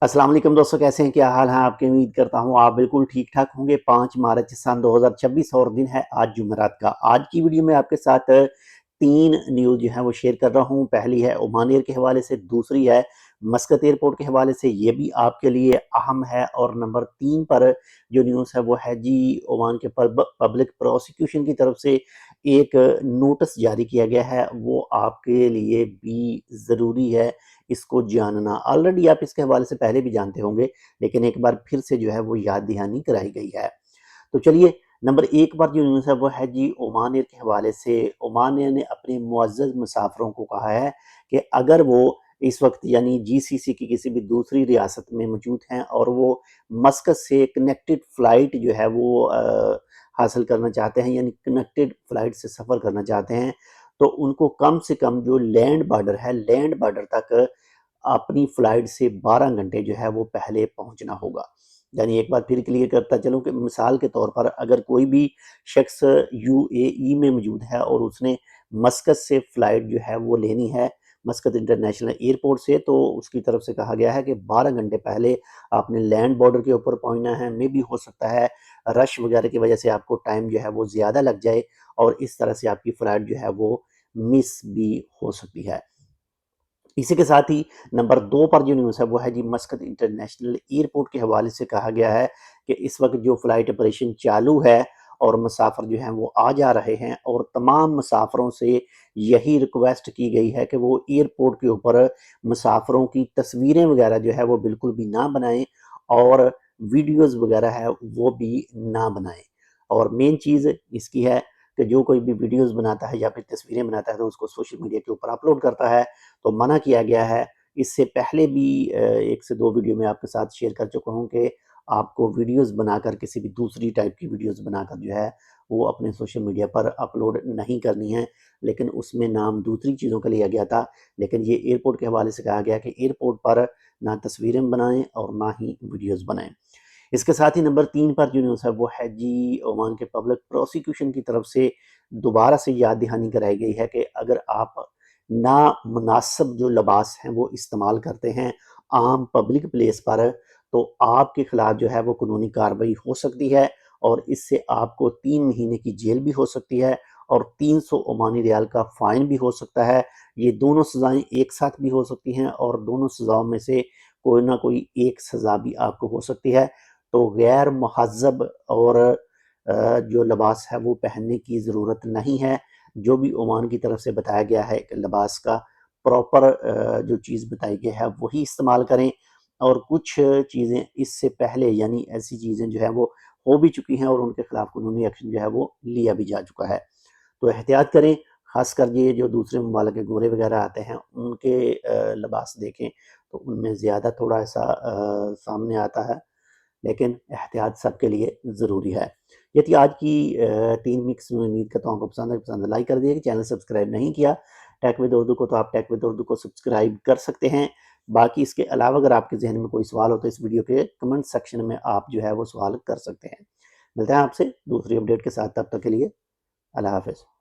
अस्सलाम वालेकुम दोस्तों, कैसे हैं? क्या हाल है आपके? उम्मीद करता हूँ आप बिल्कुल ठीक ठाक होंगे। 5 मार्च सन 2026 और दिन है आज जुमेरात का। आज की वीडियो में आपके साथ 3 न्यूज़ जो है वो शेयर कर रहा हूँ। पहली है ओमान एयर के हवाले से, दूसरी है मस्कत एयरपोर्ट के हवाले से, ये भी आपके लिए अहम है। और नंबर 3 पर जो न्यूज़ है वो है जी ओमान के पब्लिक प्रोसिक्यूशन की तरफ से एक नोटिस जारी किया गया है, वो आपके लिए भी ज़रूरी है इसको जानना। ऑलरेडी आप इसके हवाले से पहले भी जानते होंगे, लेकिन एक बार फिर से जो है वो याद दहानी कराई गई है। तो चलिए, नंबर 1 पर जो न्यूज़ है वो है जी ओमान एयर के हवाले से। ओमान एयर ने अपने मुअज़्ज़ज़ मुसाफ़िरों को कहा है कि अगर वो इस वक्त यानी जीसीसी की किसी भी दूसरी रियासत में मौजूद हैं और वो मस्कत से कनेक्टेड फ़्लाइट जो है वो हासिल करना चाहते हैं, यानी कनेक्टेड फ़्लाइट से सफ़र करना चाहते हैं, तो उनको कम से कम जो लैंड बॉर्डर है, लैंड बॉर्डर तक अपनी फ़्लाइट से 12 घंटे जो है वो पहले पहुंचना होगा। यानी एक बार फिर क्लियर करता चलूँ कि मिसाल के तौर पर अगर कोई भी शख्स यूएई में मौजूद है और उसने मस्कत से फ़्लाइट जो है वो लेनी है, मस्कत इंटरनेशनल एयरपोर्ट से, तो उसकी तरफ से कहा गया है कि 12 घंटे पहले आपने लैंड बॉर्डर के ऊपर पहुंचना है। मे भी हो सकता है रश वगैरह की वजह से आपको टाइम जो है वो ज़्यादा लग जाए और इस तरह से आपकी फ़्लाइट जो है वो मिस भी हो सकती है। इसी के साथ ही नंबर 2 पर जो न्यूज़ है वो है जी मस्कत इंटरनेशनल एयरपोर्ट के हवाले से कहा गया है कि इस वक्त जो फ़्लाइट ऑपरेशन चालू है और मुसाफिर जो हैं वो आ जा रहे हैं, और तमाम मुसाफिरों से यही रिक्वेस्ट की गई है कि वो एयरपोर्ट के ऊपर मुसाफिरों की तस्वीरें वगैरह जो है वो बिल्कुल भी ना बनाएं और वीडियोज़ वगैरह है वो भी ना बनाएं। और मेन चीज़ इसकी है कि जो कोई भी वीडियोज़ बनाता है या फिर तस्वीरें बनाता है तो उसको सोशल मीडिया के ऊपर अपलोड करता है, तो मना किया गया है। इससे पहले भी 1 से 2 वीडियो मैं आपके साथ शेयर कर चुका हूँ कि आपको वीडियोज़ बनाकर, किसी भी दूसरी टाइप की वीडियोज़ बनाकर जो है वो अपने सोशल मीडिया पर अपलोड नहीं करनी है, लेकिन उसमें नाम दूसरी चीज़ों का लिया गया था। लेकिन ये एयरपोर्ट के हवाले से कहा गया कि एयरपोर्ट पर ना तस्वीरें बनाएँ और ना ही वीडियोज़ बनाएँ। इसके साथ ही नंबर 3 पर जो न्यूज़ है वो है जी ओमान के पब्लिक प्रोसिक्यूशन की तरफ से दोबारा से याद दहानी कराई गई है कि अगर आप नामुनासिब जो लिबास हैं वो इस्तेमाल करते हैं आम पब्लिक प्लेस पर, तो आपके खिलाफ जो है वो कानूनी कार्रवाई हो सकती है और इससे आपको 3 महीने की जेल भी हो सकती है और 300 ओमानी रियाल का फ़ाइन भी हो सकता है। ये दोनों सज़ाएँ एक साथ भी हो सकती हैं और दोनों सज़ाओं में से कोई ना कोई एक सज़ा भी आपको हो सकती है। तो गैर मुहज़्ज़ब और जो लिबास है वो पहनने की ज़रूरत नहीं है। जो भी ओमान की तरफ से बताया गया है कि लिबास का प्रॉपर जो चीज़ बताई गई है वही इस्तेमाल करें। और कुछ चीज़ें इससे पहले यानी ऐसी चीज़ें जो है वो हो भी चुकी हैं और उनके खिलाफ कानूनी एक्शन जो है वो लिया भी जा चुका है। तो एहतियात करें, ख़ासकर ये जो दूसरे ममालिक के गोरे वगैरह आते हैं उनके लिबास देखें तो उनमें ज़्यादा थोड़ा ऐसा सामने आता है, लेकिन एहतियात सबके लिए ज़रूरी है। ये थी आज की 3 मिक्स। उम्मीद करता हूँ आपको पसंद है। पसंद है लाइक कर दिए। चैनल सब्सक्राइब नहीं किया टेक विद उर्दू को, तो आप टेक विद उर्दू को सब्सक्राइब कर सकते हैं। बाकी इसके अलावा अगर आपके ज़हन में कोई सवाल हो तो इस वीडियो के कमेंट सेक्शन में आप जो है वो सवाल कर सकते हैं। मिलते हैं आपसे दूसरी अपडेट के साथ, तब तक के लिए अल्लाह हाफ़िज़।